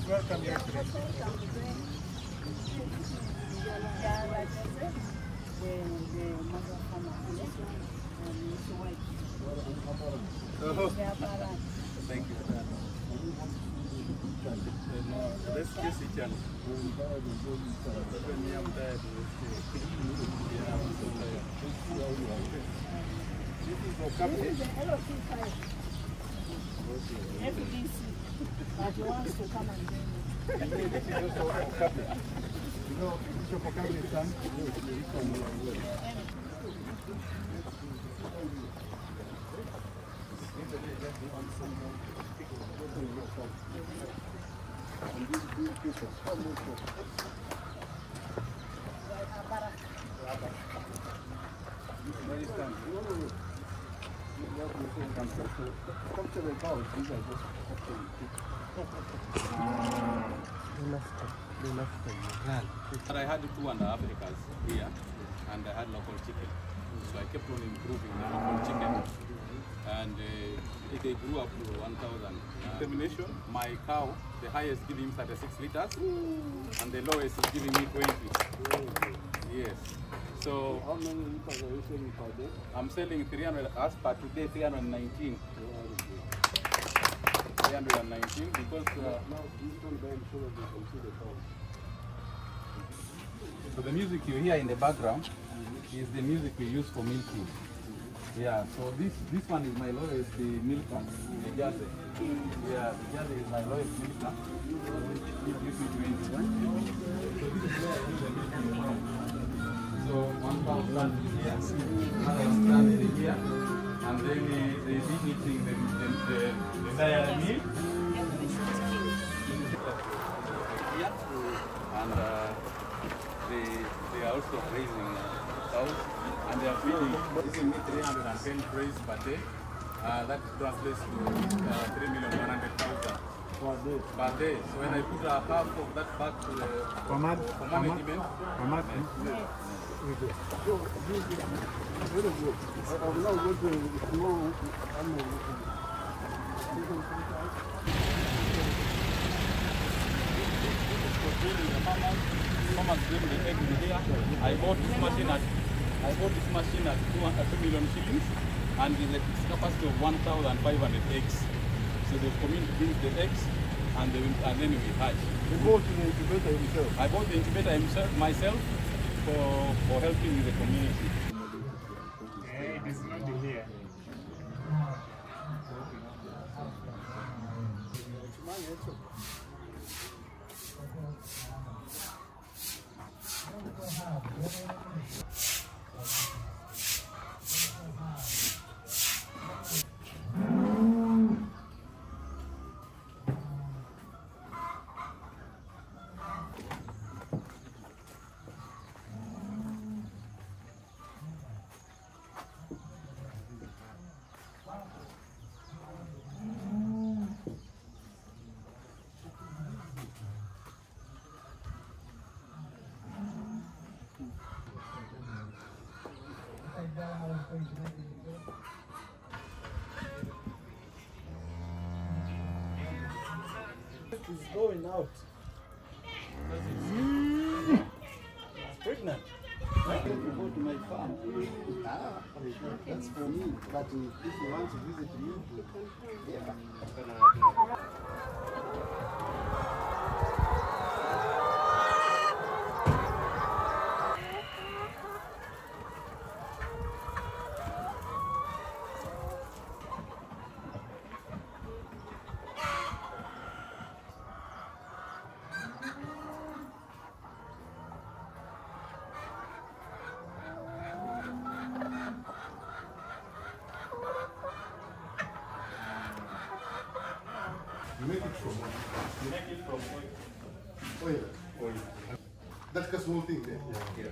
welcome you. Thank you. Let's kiss each other. But he wants to come and join But I had 2.5 acres here, and I had local chicken. So I kept on improving the local chicken, and they grew up to 1,000. Termination, my cow, the highest giving 36 liters, and the lowest is giving me 20. Yes. So how many liters are you selling per day? I'm selling 300, as per today, 319. 319 because now this one by sure they can see the cow. So the music you hear in the background is the music we use for milking. Yeah, so this one is my lowest milker, the gyasiibye. Yeah, the gyasiibye is my lowest milker. So one cow stands here, another one stands here, and then they be eating the dairy milk. Here, and they are also raising cows, and they are feeding 310 trays per day. That translates to 3,100,000 per day. So when I put half of that back to the management. Very good. I will now go to small farmers bring the egg here. I bought this machine at 2 million shillings, and the capacity of 1,500 eggs. So they come in to bring the eggs, and then we hatch. You bought the incubator himself? I bought the incubator myself for helping with the community. It is not here. It's going out. It's pregnant. I can go to my farm. That's for me. But if you want to visit you, yeah. You make it from what? You make it from Oil. oil. That's a small thing there. Yeah.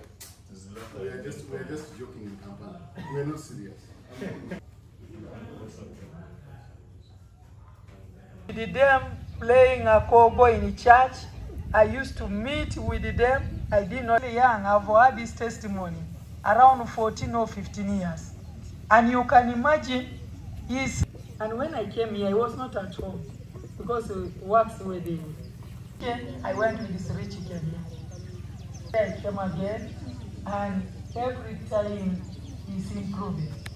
We are just joking in Kampala. We are not serious. With them playing a cowboy in church, I used to meet with them. I did not young. I've had this testimony around 14 or 15 years, and you can imagine and when I came here, I was not at home because the works were there. I went with 3 chicken. I came again, and every time he's improving.